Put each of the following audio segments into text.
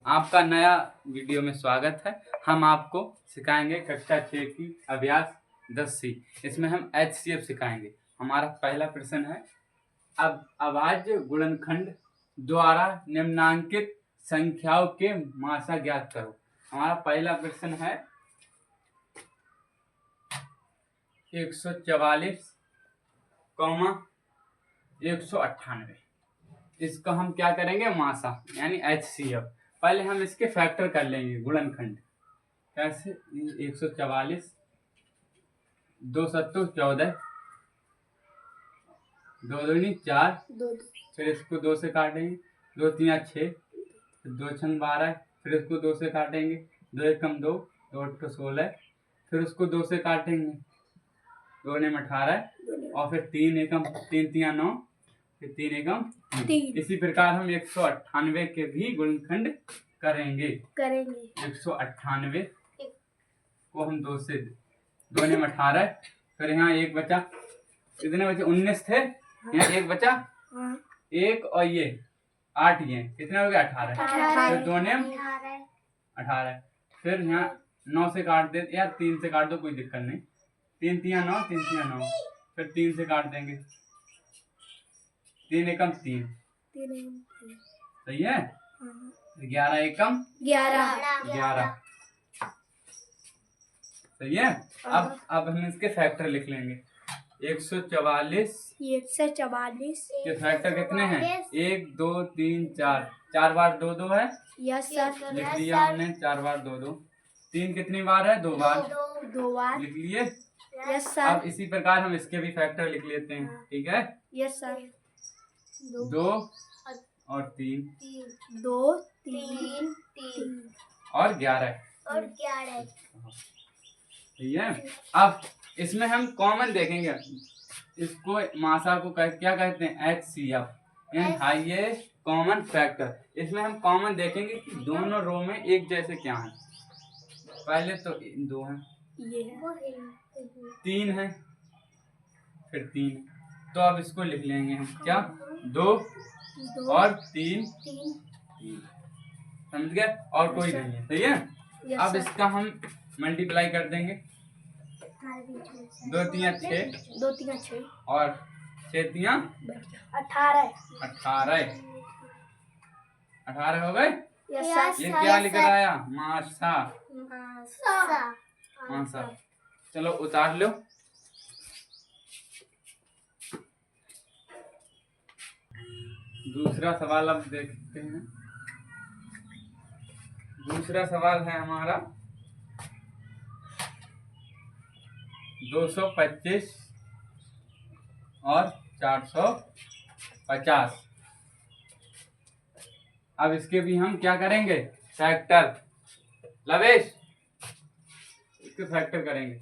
आपका नया वीडियो में स्वागत है। हम आपको सिखाएंगे कक्षा 6 की अभ्यास 10C। इसमें हम HCF सिखाएंगे। हमारा पहला प्रश्न है, अब अभाज्य गुणनखंड द्वारा निम्नांकित संख्याओं के मासा ज्ञात करो। हमारा पहला प्रश्न है 144, 198। इसका हम क्या करेंगे, मासा यानी HCF। पहले हम इसके फैक्टर कर लेंगे गुणनखंड। कैसे? 144, 2 सत्तू 14, 2 दूनी 4, फिर इसको 2 से काटेंगे, 2 तिया 6, 2 छंग 12, फिर इसको 2 से काटेंगे, 2 एकम 2, 2 अट्ठ 16, फिर उसको 2 से काटेंगे, 2 ने 18, और फिर 3 एकम 3 तिया 9, फिर 3 एकम 3। इसी प्रकार हम 198 के भी गुणनखंड करेंगे। 198 को हम 2 से 2 ने 18, फिर यहाँ 1 बचा, कितने बचे? 19 थे, यहाँ 1 बचा, 1 और ये 8, ये कितने हो गए? 18। फिर 2 ने 18, फिर यहाँ 9 से काट दे, यार 3 से काट दो, कोई दिक्कत नहीं। 3 तिया 9, 3 तिया 9, फिर 3 से काट देंगे, 3 एकम 3, सही है। 11 एकम 11, सही है। अब हम इसके फैक्टर लिख लेंगे। 144 के फैक्टर कितने हैं? 1 2 3 4, 4 बार 2 2 है, यस सर। लिख लिया हमने। 4 बार 2 2, 3 कितनी बार है? 2 बार, 2 बार लिख लिए। Yes sir. अब इसी प्रकार हम इसके भी फैक्टर लिख लेते हैं, ठीक है। Yes sir. 2 और 3 2 3 और 11, ठीक है। अब इसमें हम कॉमन देखेंगे, इसको मासा को क्या कहते हैं? HCF यानी हाईएस्ट कॉमन फैक्टर। इसमें हम कॉमन देखेंगे कि दोनों रो में एक जैसे क्या है। पहले तो 2 हैं, ये है 3 है, फिर 3, तो अब इसको लिख लेंगे हम क्या? 2 और 3, समझ गए? और कोई नहीं है, सही है। अब इसका हम मल्टीप्लाई कर देंगे। 2 तिया 6, 2 3 6 और 6 तिया 18 18 हो गए। Yes sir. ये क्या लिख रहा है? मासा। मासा। चलो उतार लो। दूसरा सवाल अब देखते हैं। दूसरा सवाल है हमारा 225 और 450। अब इसके भी हम क्या करेंगे? फैक्टर। लवेश, इसके फैक्टर करेंगे।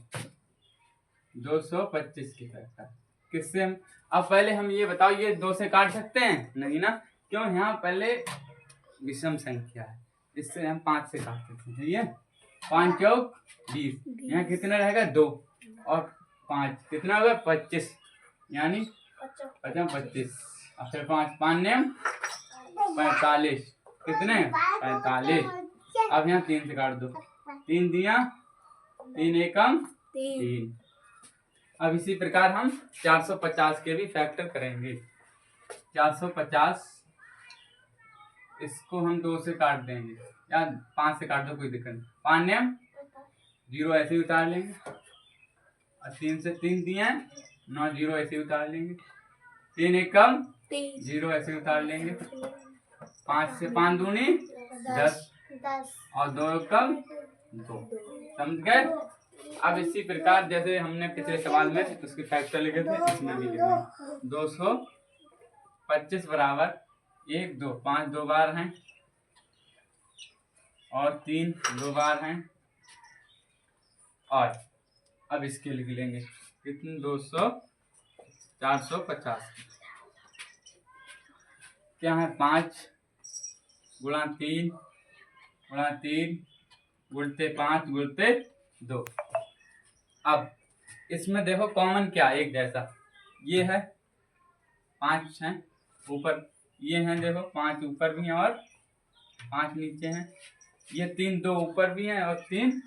225 के फैक्टर किससे हम? अब पहले हम ये बताओ, ये 2 से काट सकते हैं? नहीं ना, क्यों? यहाँ पहले विषम संख्या है, इससे हम 5 से काट सकते हैं, ठीक है। 5 चौक 20, यहाँ कितना रहेगा? 2 और 5 कितना होगा? 25, यानी 25, और फिर 5 नेम 45, कितने? 45। अब यहाँ 3 से काट दो, 3 दिया 3 एकम 3। अब इसी प्रकार हम 450 के भी फैक्टर करेंगे। 450, इसको हम 2 से काट देंगे, या 5 से काट दो, कोई दिक्कत नहीं। 5 नेम 0 ऐसे ही उतार लेंगे, और 3 से 3 दिए 9, 0 ऐसे ही उतार लेंगे। 3 एकम 0 ऐसे ही उतार लेंगे। 5 से 5 दूनी 10, और 2 एकम 2, समझ गए। अब इसी प्रकार जैसे हमने पिछले सवाल में उसके फैक्टर लिखे थे, इसमें भी लिखेंगे। 225 बराबर 1 2, 5 2 बार हैं, और 3 2 बार हैं, और अब इसके लिख लेंगे कितने? 450 क्या है? 5 गुणा 3 गुणा 3 गुणते 5 गुणते 2। अब इसमें देखो कॉमन क्या? एक जैसा ये है, 5 हैं ऊपर, ये हैं देखो 5 ऊपर भी हैं और 5 नीचे हैं, ये 3 2 ऊपर भी हैं और 3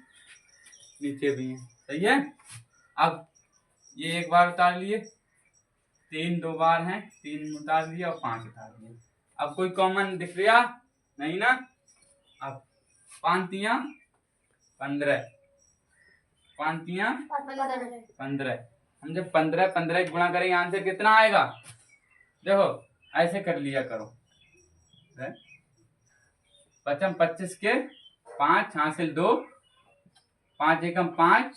नीचे भी हैं, सही है। अब ये एक बार उतार लिए, 3 2 बार हैं, 3 उतार लिए और 5 उतार लिए। अब कोई कॉमन दिख रहा नहीं ना। अब 5 तिया 15, 5 तिया 15। हम जब 15 गुणा करेंगे आंसर कितना आएगा, देखो ऐसे कर लिया करो। 5 25 के 5 हासिल 2, 5 एकम 5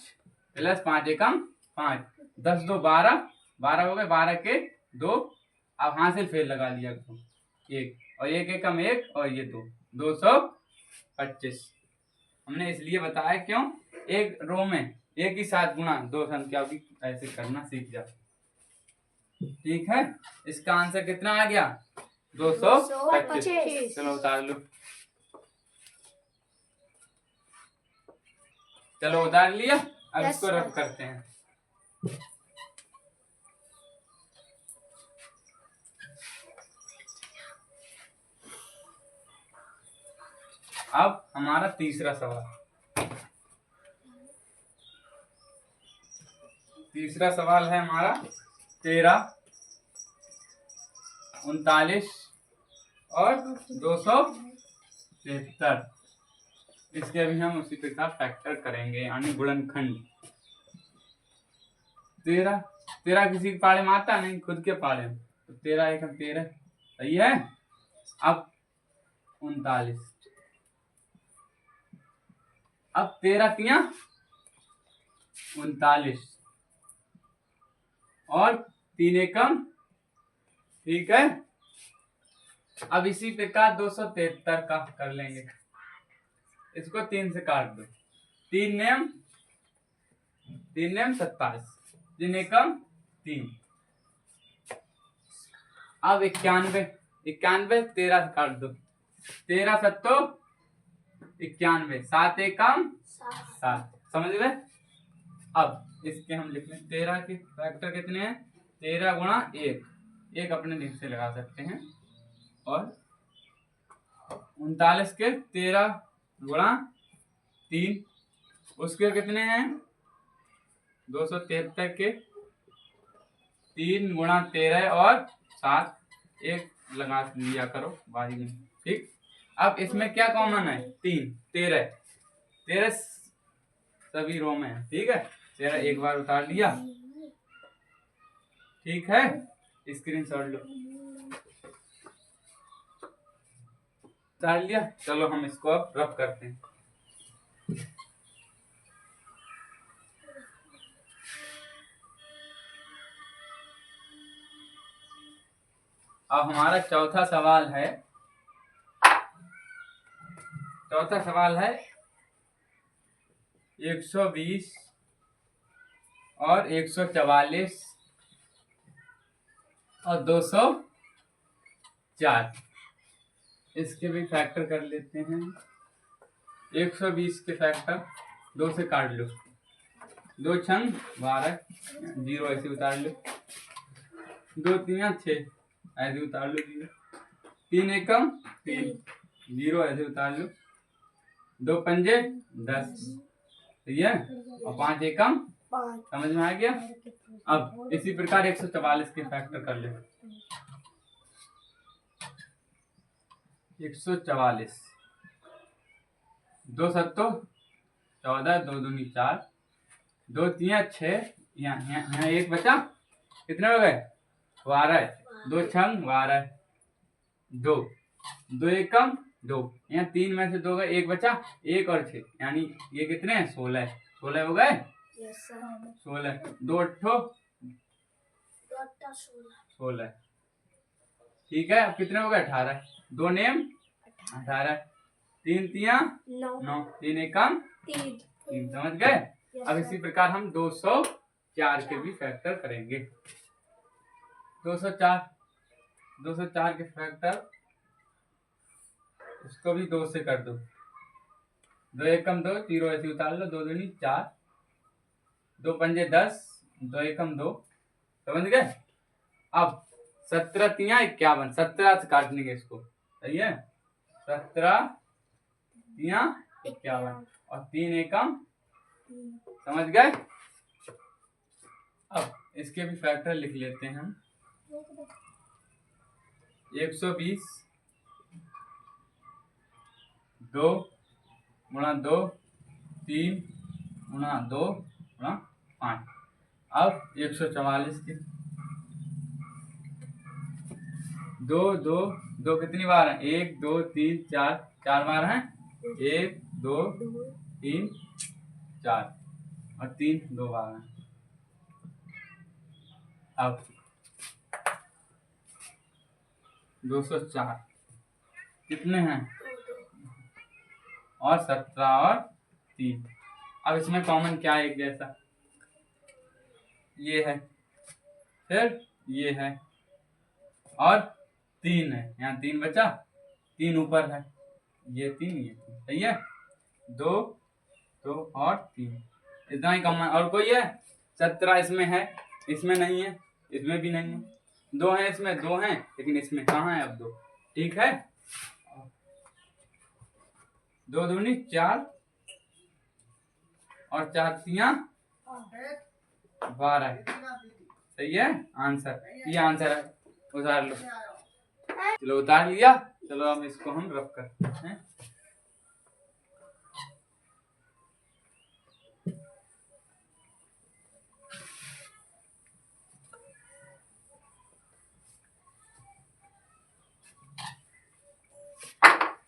प्लस 5 एकम 5, 10 2 12, 12 हो गए, 12 के 2। अब हासिल फेल लगा लिया करो, 1 और 1 एकम 1 और ये 2, 225। हमने इसलिए बताया क्यों, एक रो में एक ही साथ गुणा 2 संख्या भी ऐसे करना सीख जाओ, ठीक है। इसका आंसर कितना आ गया, 225। चलो उतार लो, चलो उतार लिया। अब इसको रब करते हैं। अब हमारा तीसरा सवाल, तीसरा सवाल है हमारा 13, 39 और 273। इसके भी हम उसी प्रकार फैक्टर करेंगे, यानी गुणनखंड। 13 किसी के पाड़े में आता नहीं, खुद के पाड़े में, तो 13 एकम 13, सही है। अब 39, अब 13 तिया 39 और 3 एकम, ठीक है। अब इसी प्रकार 273 का कर लेंगे, इसको 3 से काट दो, 3 नेम 27, 3 एकम 3। अब 91 13 से काट दो, 13 सत्तो 91, 7 एकम 7, समझ गए। अब इसके हम लिख लें, 13 के फैक्टर कितने हैं, 13 गुणा 1 अपने दिल से लगा सकते हैं, और 39 के 13 गुणा 3, उसके कितने हैं 273 के 3 गुणा 13 और 7, 1 लगा लिया करो बारी में, ठीक। अब इसमें क्या कॉमन है, 3 13 सभी रो में है, ठीक है। 13 एक बार उतार लिया, ठीक है। स्क्रीनशॉट लो, उतार लिया। चलो हम इसको अब रब करते हैं। अब हमारा चौथा सवाल है 120 और 144 और 204। इसके भी फैक्टर कर लेते हैं। 120 के फैक्टर 2 से काट लो, 2 छंग 12, 0 ऐसे उतार लो, 2 तिया 6 ऐसे उतार लो, 0 3 एकम 3, 0 ऐसे उतार लो, 2 पंजे 10, ठीक है, और 5 एकम 5। समझ में आ गया। अब इसी प्रकार 144 के फैक्टर कर ले, 144 2 सत्तो 14, 2 दूनी 4, 2 तिया 6, यहाँ 1 बचा, कितने हो गए 12, 2 छंग 12, 2 एकम 2, यहाँ 3 में से 2 गए, 1 बचा, 1 और 6, यानी ये कितने हैं 16 हो गए। 16 2 अट्ठो 16, ठीक है। अब कितने हो गए 18, 2 नेम 18, 3 तिया 9, 3 एकम 3, समझ गए। अब इसी प्रकार हम 204 के भी फैक्टर करेंगे। 204 के फैक्टर, इसको भी 2 से कर दो, 2 एकम 2, 0 ऐसे उतार लो, 2 दूनी 4, 2 पंजे 10, 2 एकम 2, समझ गए। अब 17 तिया 51, 17 से काटने के इसको, सही है। 17 तिया 51 और 3 एकम, समझ गए। अब इसके भी फैक्टर लिख लेते हैं हम। 120 2 गुणा 2 3 गुणा 2 गुणा 5। अब 144 की 2 कितनी बार है? 1 2 3 4 4 बार है। 1 2 3 4 और 3 2 बार है। अब 204 कितने हैं? और 17 और 3। अब इसमें कॉमन क्या है? एक जैसा ये है, फिर ये है और 3 है। यहाँ 3 बचा, 3 ऊपर है, ये 3 ये 3, सही है। 2 2 और 3 इतना ही कॉमन। और कोई है? 17 इसमें है, इसमें नहीं है, इसमें भी नहीं है। 2 है इसमें, 2 है, लेकिन इसमें कहाँ है? अब 2, ठीक है। 2 दूनी 4 और 4 तिया 12, सही है आंसर। ये आंसर है, उतार लो। चलो उतार लिया। चलो अब इसको हम रफ करते हैं।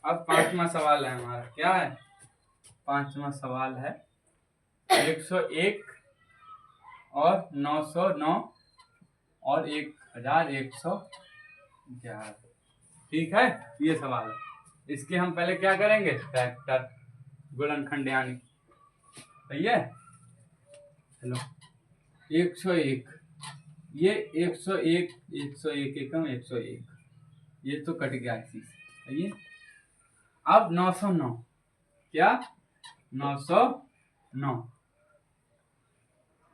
अब 5वां सवाल है हमारा। क्या है? 5वां सवाल है 101 और 909 और 1111। ठीक है, ये सवाल है। इसके हम पहले क्या करेंगे? फैक्टर, गुणनखंड यानी, सही है। चलो 101, ये 101 101 एकम 101, ये तो कट गया इसी से, सही है। अब 909, क्या? 909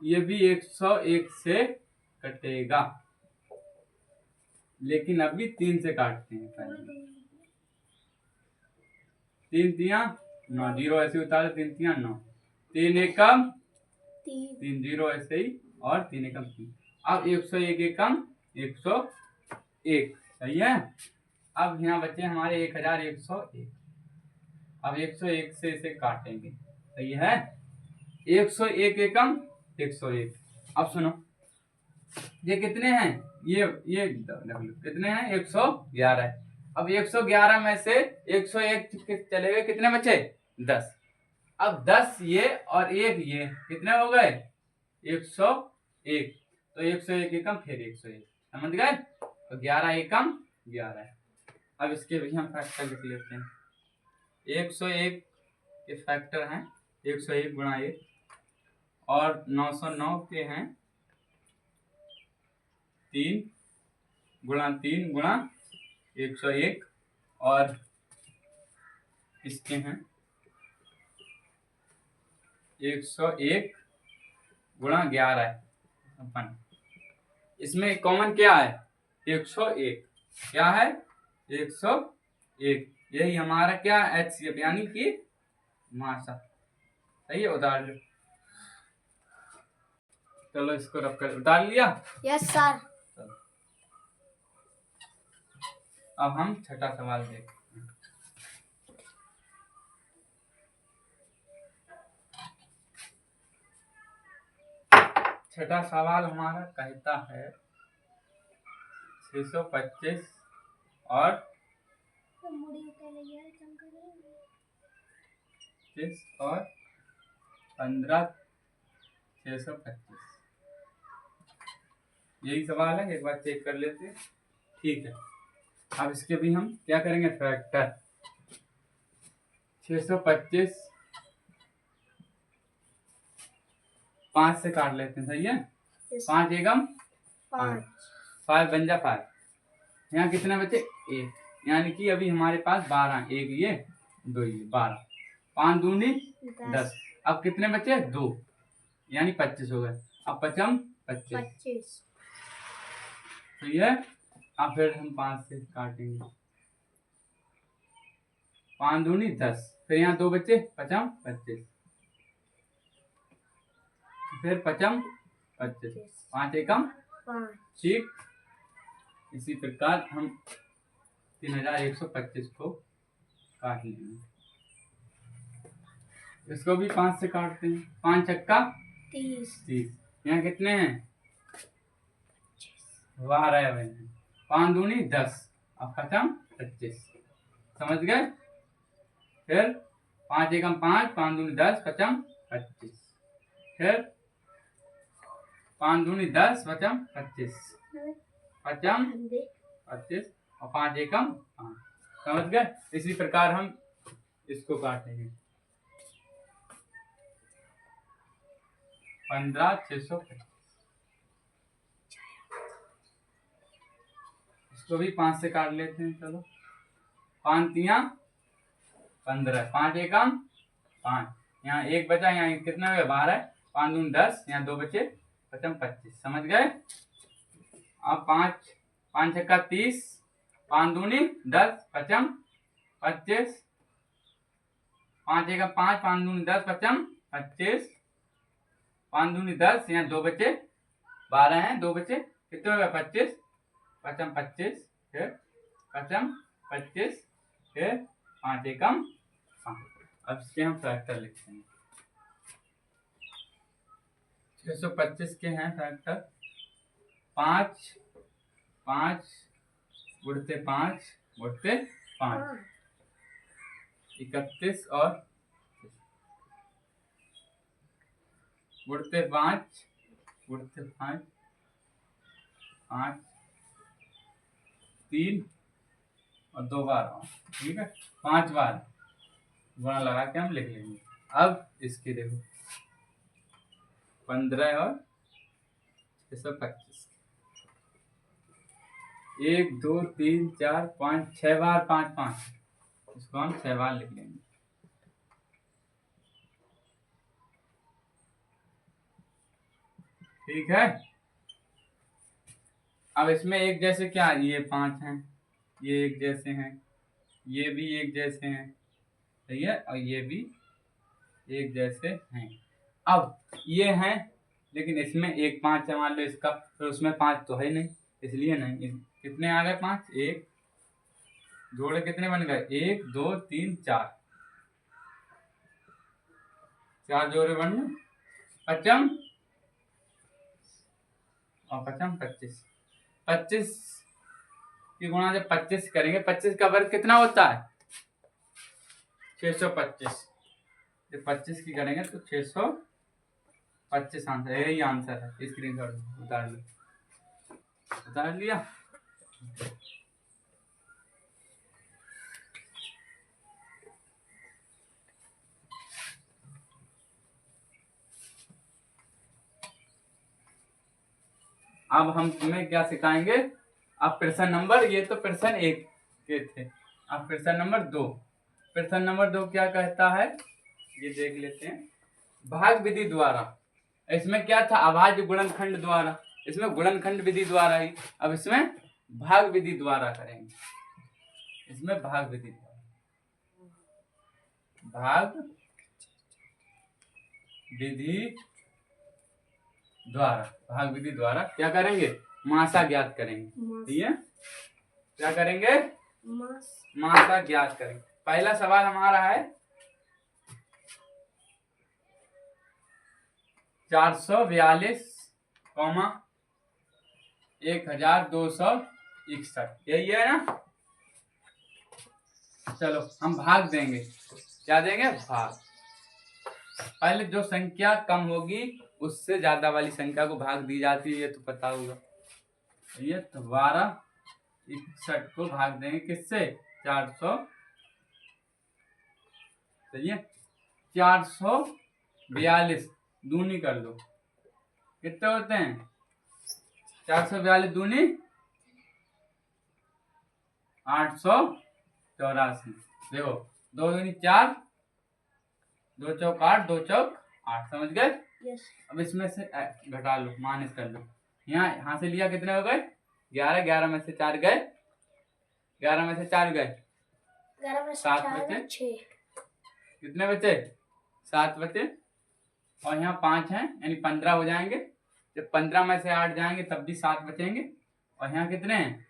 ये भी 101 से कटेगा, लेकिन अभी 3 से काटते हैं पहले। 3 तिया 9, 0 ऐसे उतारे, 3 तिया 9, 3 एकम 3 0 ऐसे ही, और 3 एकम 3। अब 101 एकम 101, सही है। अब यहाँ बचे हमारे 1101। अब 101 से इसे काटेंगे, सही है। 101 एकम 101। अब सुनो, ये कितने हैं? ये कितने हैं? 111 है। अब 111 में से 101 चले गए, कितने बचे? 10। अब 10 ये और 1 ये कितने हो गए? 101। तो 101 एकम फिर 101, समझ गए। तो 11 एकम 11 है। अब इसके भी हम फैक्टर लिख लेते हैं। 101 के फैक्टर हैं 101 गुणा 1, और 909 के हैं 3 गुणा 3 गुणा 101, और इसके हैं 101 गुणा 11 अपन। इसमें कॉमन क्या है? 101। क्या है? 101। यही हमारा क्या? HCF यानी कि मासा, सही है। उतार लो। चलो इसको रख कर उतार लिया। Yes sir. अब हम छठा सवाल देखते हैं। छठा सवाल हमारा कहता है 625 और 15 625, यही सवाल है। एक बार चेक कर लेते हैं, ठीक है। अब इसके भी हम क्या करेंगे? फैक्टर। 625 5 से काट लेते हैं, सही है। 5 एकम 5, 5 बन जा 5। यहाँ कितने बचे? 1, यानी कि अभी हमारे पास 12, 1 ये 2 ये 12, 5 दूनी 10। अब कितने बचे? 2, यानी 25 हो गए। अब 25 25, सही है। अब फिर हम 5 से काटेंगे। 5 दूनी 10, फिर यहाँ 2 बच्चे, 5 25, फिर 5 25, 5 एकम 5 ठीक। इसी प्रकार हम 3125 को काट लेंगे। इसको भी 5 से काटते हैं। 5 छक्का 30, यहाँ कितने हैं? 12 है। 5 दूनी 10 और 5 25, समझ गए? फिर 5 एकम 5, 5 दूनी 10, 5 25, फिर 5 दूनी 10, 5 25, 5 25 और 5 एकम 5, समझ गए? इसी प्रकार हम इसको काटेंगे। 15,625, इसको भी 5 से काट लेते हैं। चलो 5 तिया 15, 5 एकम 5, यहाँ 1 बचा, यहाँ कितना हो गया? 12, 5 दूनी 10, यहाँ 2 बचे, 5 25, समझ गए? अब 5 छक्का 30, 5 दूनी 10, 5 25, 5 एकम 5, 5 दूनी 10, 5 25, 5 दूनी 10, यहाँ 2 बचे, 12 हैं, 2 बचे, कितने हो गए? 25, 5 25, फिर 5 25, फिर 5 एकम 5। अब इसके हम फैक्टर लिखते हैं। 625 के हैं फैक्टर 5 5 गुणते 5 गुणते 5, 31 और गुणते 5 गुणते 5, 5 3 और 2 बार, ठीक है? 5 बार गुणा लगा के हम लिख लेंगे। अब इसकी देखो 15 और 625, 1 2 3 4 5 6 बार 5 5, इसको हम 6 बार लिख लेंगे। ठीक है। अब इसमें एक जैसे क्या, ये 5 हैं, ये एक जैसे हैं, ये भी एक जैसे हैं, सही है, और ये भी एक जैसे हैं। अब ये हैं, लेकिन इसमें एक 5 है मान लो इसका, फिर उसमें 5 तो है नहीं, इसलिए नहीं। कितने आ गए? 5, एक जोड़े कितने बन गए? 1 2 3 4, 4 जोड़े बन गए, 5 और 5 25, 25 की गुणा जब 25 करेंगे, 25 का वर्ग कितना होता है? 625, जब 25 की करेंगे तो 625 आंसर, यही आंसर है। स्क्रीनशॉट उतार लो, उतार लिया। अब हम तुम्हें क्या सिखाएंगे? अब प्रश्न नंबर, ये तो प्रश्न 1 के थे, अब प्रश्न नंबर 2। प्रश्न नंबर 2 क्या कहता है ये देख लेते हैं। भाग विधि द्वारा, इसमें क्या था? अभाज्य गुणनखंड द्वारा, इसमें गुणनखंड विधि द्वारा ही, अब इसमें भाग विधि द्वारा करेंगे। इसमें भाग विधि द्वारा, भाग विधि द्वारा, भाग विधि द्वारा क्या करेंगे? मासा ज्ञात करेंगे, ठीक है? क्या करेंगे? मासा ज्ञात करेंगे। पहला सवाल हमारा है 442, 1261, यही है ना? चलो हम भाग देंगे, क्या देंगे? भाग। पहले जो संख्या कम होगी उससे ज्यादा वाली संख्या को भाग दी जाती है, ये तो पता होगा। ये तो 1261 को भाग देंगे किससे? 400, सही है। 442 दूनी कर लो, कितने होते हैं? 442 दूनी 884। देखो 2 दूनी 4, 2 चौक 8, 2 चौक 8, समझ गए? अब इसमें से घटा लो, माइनस कर लो। यहाँ से लिया, कितने हो गए? 11, 11 में से 4 गए, 11 में से 4 गए, 11 में से 7 4 बचे। गए 6। कितने बचे? 7 बचे। और यहाँ 5 हैं, यानी 15 हो जाएंगे। जब 15 में से 8 जाएंगे तब भी 7 बचेंगे। और यहाँ कितने हैं?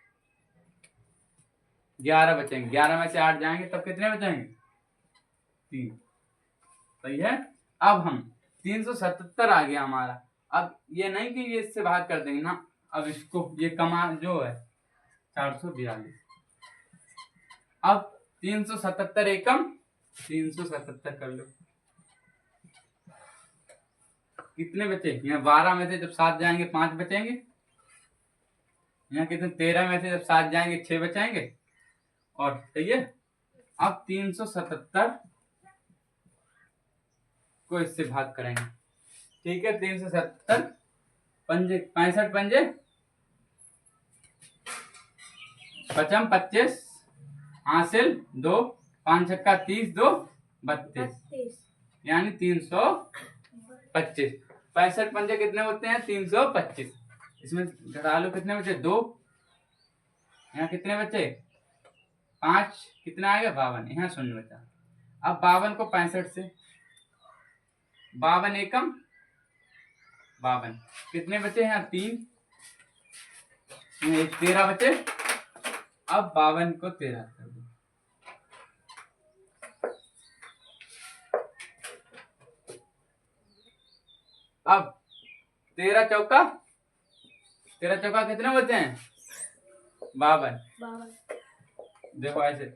11 बचेंगे। 11 में से 8 जाएंगे तब कितने बचेंगे? 3। सही है। अब हम 377 आ गया हमारा। अब ये नहीं कि ये इससे भाग कर देंगे ना, अब इसको ये कमा जो है 442। अब 377 एकम 377 कर लो। कितने बचे? यहाँ 12 में से जब 7 जाएंगे 5 बचेंगे। यहाँ कितने? 13 में से जब 7 जाएंगे 6 बचाएंगे। और सही है। अब 377 को इससे भाग करेंगे। ठीक है। 377 पंजे 65 पंजे पचम 25 हासिल 2 5 छक्का 30 2 32 यानी 325। 65 पंजे कितने होते हैं? 325। इसमें घटा लो। कितने बचे? 2। यहाँ कितने बचे? 5। कितना आएगा? 52। यहाँ 0 बचा। अब 52 को 65 से 52 एकम 52। कितने बचे? यहाँ 3। यहाँ 13 बचे। अब 52 को 13 कर दो। अब 13 चौका कितने बचे हैं? 52। देखो ऐसे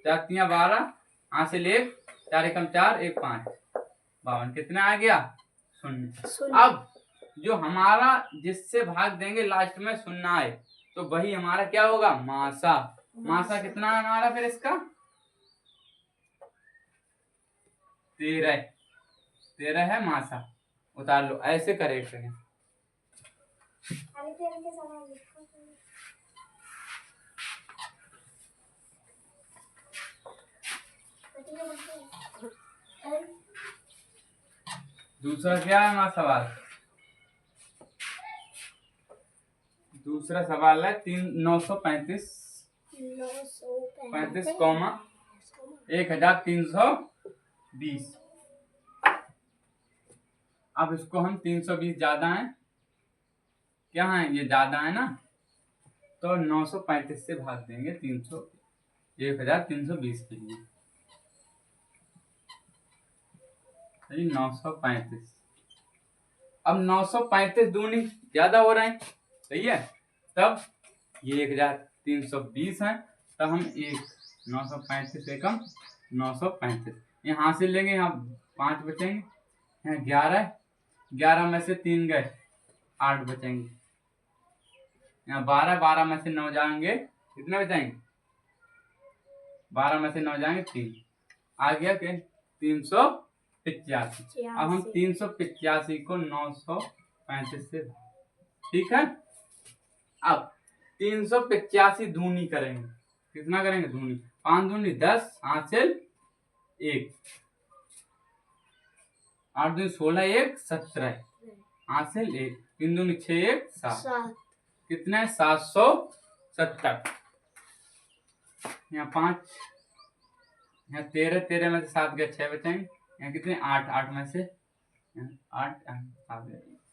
4 तियां 12 हासिल 1 4 एकम 4 1 5 52। कितना आ गया? 0। अब जो हमारा जिससे भाग देंगे लास्ट में 0 आए तो वही हमारा क्या होगा? मासा। मासा कितना है हमारा फिर इसका? 13 है मासा। उतार लो। ऐसे करेक्ट है। दूसरा क्या है हमारा सवाल? दूसरा सवाल है 935 कौमा 1320। अब इसको हम 320 ज्यादा है क्या है? ये ज्यादा है ना, तो 935 से भाग देंगे 1320 के लिए। 935। अब 935 दूनी ज्यादा हो रहे हैं। सही है। तब ये 1320 है। तब हम 935 से कम 935 यहाँ से लेंगे। यहाँ 5 बचेंगे। यहाँ 11 में से 3 गए 8 बचेंगे। यहाँ 12 में से 9 जाएंगे कितने बचेंगे? 12 में से 9 जाएंगे 3। आ गया कि 385। अब हम 385 को 935 से, ठीक है। अब 385 दूनी करेंगे। कितना करेंगे? दूनी। 5 दूनी 10 हासिल 1 8 दूनी 16 1 17 हासिल 1 3 दूनी 6 1 7। कितना है? 770। यहाँ 5 यहाँ 13 में से 7 गए 6 बचेंगे। यहाँ कितने? 8 में से 8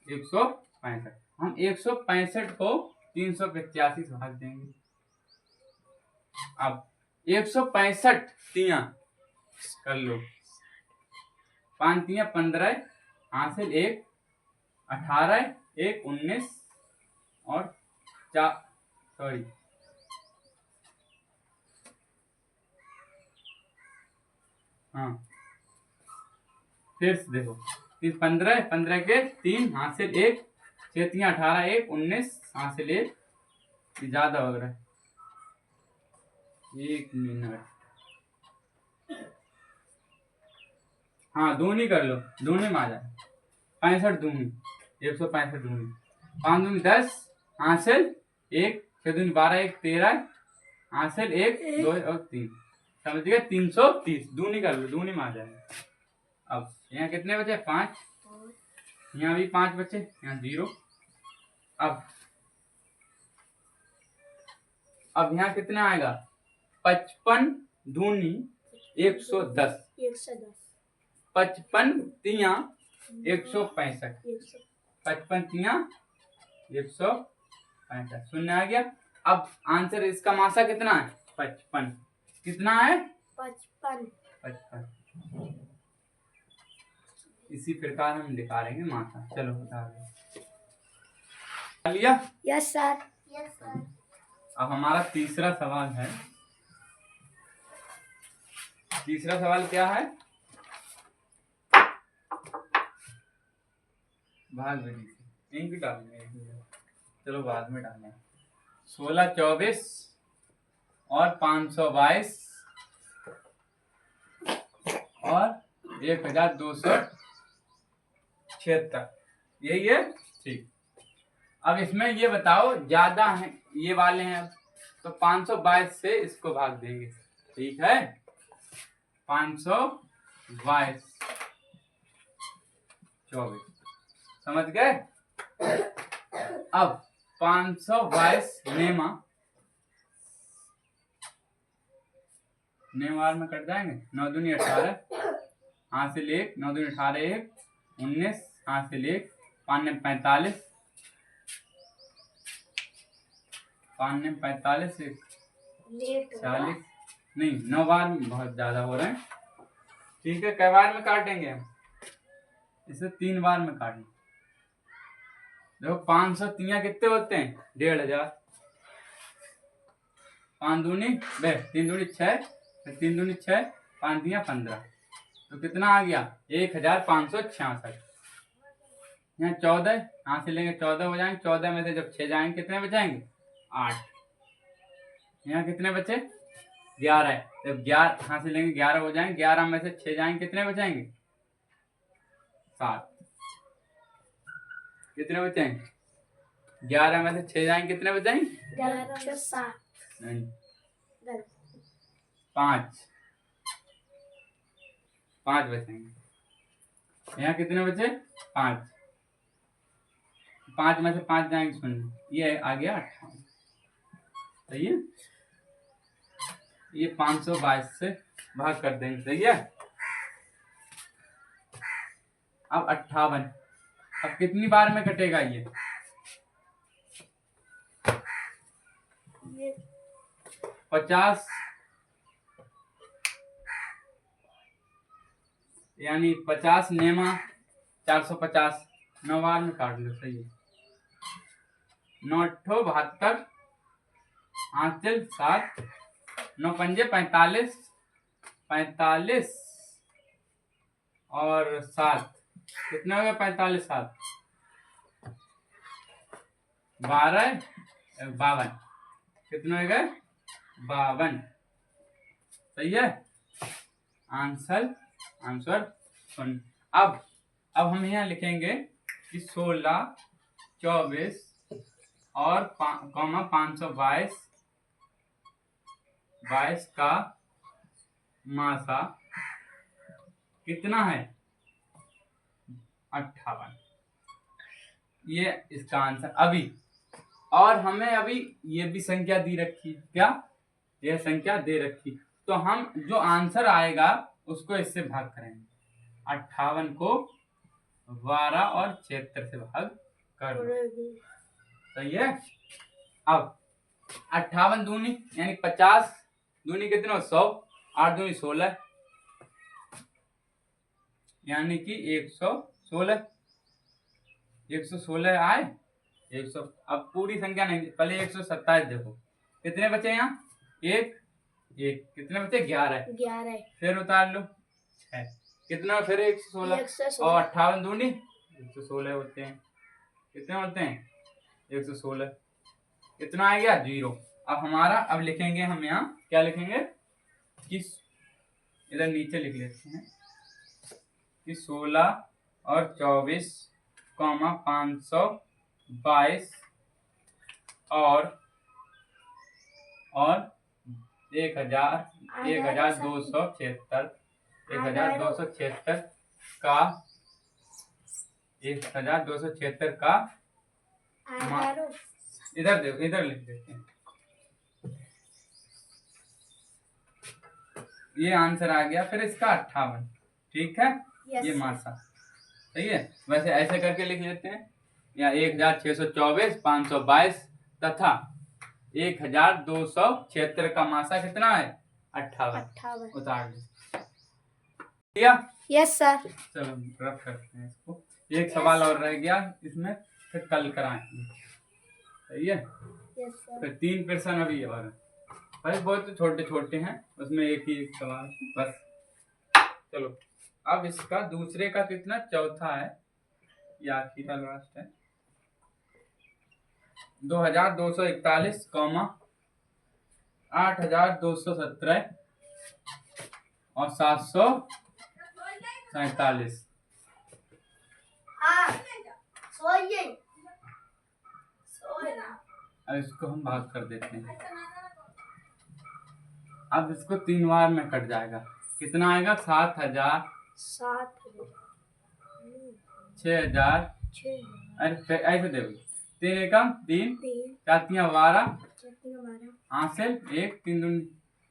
165। हम 165 को 385 से भाग देंगे। अब 165 तियां कर लो। 5 तियां 15 हासिल 1 18 1 19 और 4 सॉरी हाँ फिर से देखो 15 के 3 हासिल 1 6 3 18 1 19 हासिल 1 ज्यादा हो रहा है। 1 मिनट। हाँ दूनी कर लो। दूनी में आ जाए 65 दूनी 165 दूनी 5 दूनी 10 हासिल 1 6 दूनी 12 1 13 हासिल 1 2 और 3 समझ गए। 330 दूनी कर लो। दूनी में आ जाएगा। अब यहाँ कितने बचे? 5। यहाँ भी 5 बचे। यहाँ 0। अब यहाँ कितना आएगा? 55 दूनी 110, 110, 55 तिया 165, 100, 55 तिया 165 शून्य आ गया। अब आंसर इसका मासा कितना है? 55। कितना है? 55। इसी प्रकार हम निकालेंगे मासा। चलो बता लिया। Yes sir. Yes sir. अब हमारा तीसरा सवाल है। तीसरा सवाल क्या है? भाग विधि से इंक डालने, चलो बाद में डालें। 16, 24 और 522 और 1276, यही है। ठीक, अब इसमें ये बताओ ज्यादा है ये वाले हैं, तो 522 से इसको भाग देंगे। ठीक है, 522 24, समझ गए? अब 522 नेमार में कट जाएंगे। 9 दूनी 18, हाथ से लेक 9 दूनी 18, 1 19, हाथ से लेक 5 ने 45, 5 ने 45, 40, नहीं 9 बार में बहुत ज्यादा हो रहे हैं। ठीक है, कई बार में काटेंगे हम? इसे 3 बार में काटेंगे। देखो 500 तिया कितने होते हैं? 1500। 5 दूनी 3 दूनी 6, 3 दूनी 6, 5 दिया 15, तो कितना आ गया? 1566। यहाँ 14, यहाँ से लेंगे 14 हो जाएंगे। 14 में से जब 6 जाएंगे कितने बचाएंगे? 8। यहाँ कितने बचे? 11। जब 11 यहाँ से लेंगे 11 हो जाएंगे। 11 में से 6 जाएंगे कितने बचाएंगे? 7। कितने बचाएंगे? 11 में से 6 जाएंगे कितने बचाएंगे? 11 7 नहीं, 5 बचेंगे। यहाँ कितने बचे? 5। 5 में से 5 जाएंगे 0, ये आ गया 58। सही है, ये 522 से भाग कर देंगे। सही है। अब 58, अब कितनी बार में कटेगा ये? 50, यानी 50 नेमा 450, 9 बार में काट लो। सही है। 9 8 72, आंचल 7, 9 पंजे 45, 45 और 7, कितना हो गया? 45 7 12 52, कितना हो गया? 52। सही है, आंसर सुन। अब हम यहाँ लिखेंगे कि 16, 24 और 522 का मासा कितना है? 58। ये इसका आंसर अभी। और हमें अभी ये भी संख्या दी रखी। क्या? यह संख्या दे रखी, तो हम जो आंसर आएगा उसको इससे भाग करेंगे। 58 को 12 और 76 से भाग कर दो। सही है। अब 58 दूनी यानी 50 दूनी कितने? 100, 8 दूनी 16, यानी कि 116। 116 आए 100। अब पूरी संख्या नहीं, पहले 127 देखो कितने बचे यहाँ? 1 1, कितने बचे? 11। फिर उतार लो 6, कितना? फिर 116 और 58 दूनी 116 होते हैं। कितने होते हैं? 116। कितना आ गया? 0। अब हमारा, अब लिखेंगे हम यहाँ क्या लिखेंगे कि इधर नीचे लिख लेते हैं कि 16 और 24, 522 और 1276 का 1276 का इधर देखो, इधर लिख देते हैं। ये आंसर आ गया फिर इसका 58। ठीक है, ये मासा सही है। वैसे ऐसे करके लिख लेते हैं, या 1624 522 तथा 1276 का मासा कितना है 58। उतार दिया। Yes sir. चलो रफ करते हैं इसको। एक सवाल और रह गया इसमें, फिर कल कराएंगे। सही है। Yes sir. फिर 3 प्रश्न अभी और भाई बहुत छोटे छोटे हैं, उसमें एक ही एक सवाल बस। चलो अब इसका दूसरे का कितना, चौथा है या आखिरी का लास्ट है। 2241, 8217 और 747। अब इसको हम भाग कर देते हैं। अब इसको 3 बार में कट जाएगा, कितना आएगा 7000 6000। अरे ऐसे देखो, 3 एकम 3 4 12 हासिल 1 3 दूनी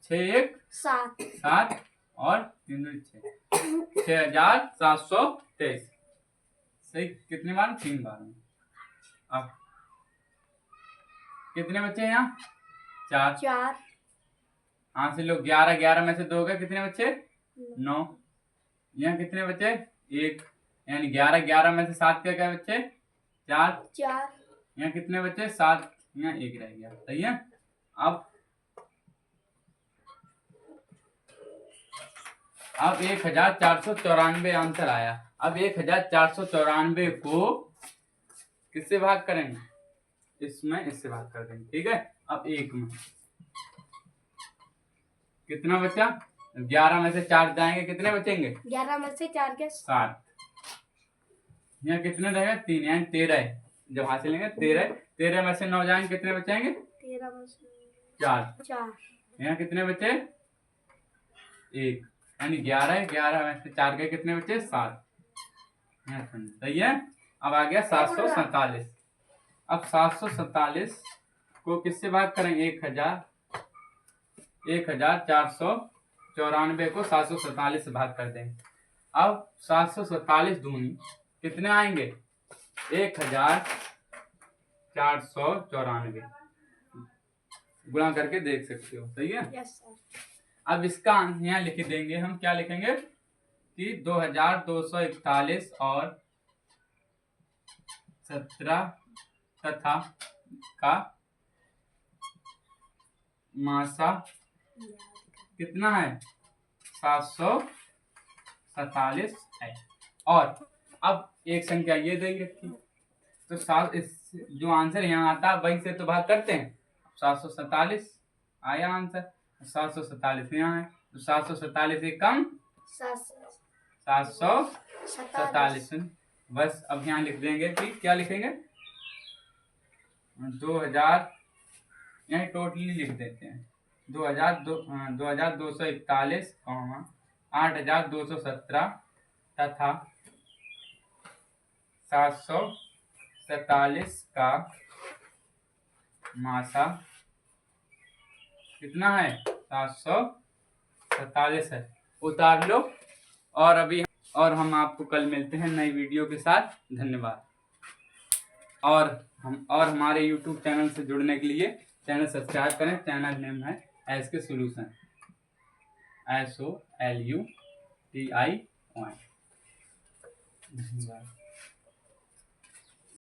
6 1 7 और 3 दूनी 6 6723। सही। कितने बार, 3 बार में। अब कितने बच्चे हैं यहाँ 4। हासिल लो 11 11 में से 2 गए, कितने बच्चे 9। यहाँ कितने बच्चे 1, यानी 11 11 में से 7 के गए बच्चे 4। यहाँ कितने बच्चे 7, यहाँ 1 रह गया। सही है। अब 1494 आंसर आया। अब 1494 को किससे भाग करेंगे, इसमें इससे भाग कर देंगे। ठीक है। अब 1 में कितना बचा, 11 में से 4 जाएंगे, कितने बचेंगे 11 में से 4 के 7। यहाँ कितने रहेगा 3, यहाँ 13 है। जब हासिल लेंगे 13 में से 9 जाएंगे, कितने बचेंगे 13 में से 4। यहाँ कितने बचे 1, यानी 11 में से 4 गए, कितने बचे 7। सही है। अब आ गया 747। अब 747 को किससे भाग करेंगे, 1494 को 747 से भाग कर देंगे। अब 747 दूनी कितने आएंगे 1494, गुणा करके देख सकते हो। सही है। Yes sir. अब इसका यहाँ लिख देंगे हम, क्या लिखेंगे कि 2241 और 17 तथा का मासा कितना है 747 है। और अब एक संख्या ये दे रखी, तो जो आंसर यहाँ आता है वही से तो भाग करते हैं। 747 आया आंसर, 747 यहाँ है, तो 747 से कम 747। बस अब यहाँ लिख देंगे कि क्या लिखेंगे 2000, यहाँ टोटली लिख देते हैं 2241, 8217 तथा 747 का मासा कितना है 747 है। उतार लो। और हम आपको कल मिलते हैं नई वीडियो के साथ। धन्यवाद। और हमारे YouTube चैनल से जुड़ने के लिए चैनल सब्सक्राइब करें। चैनल नेम है SK सॉल्यूशन, SOLUTION। धन्यवाद।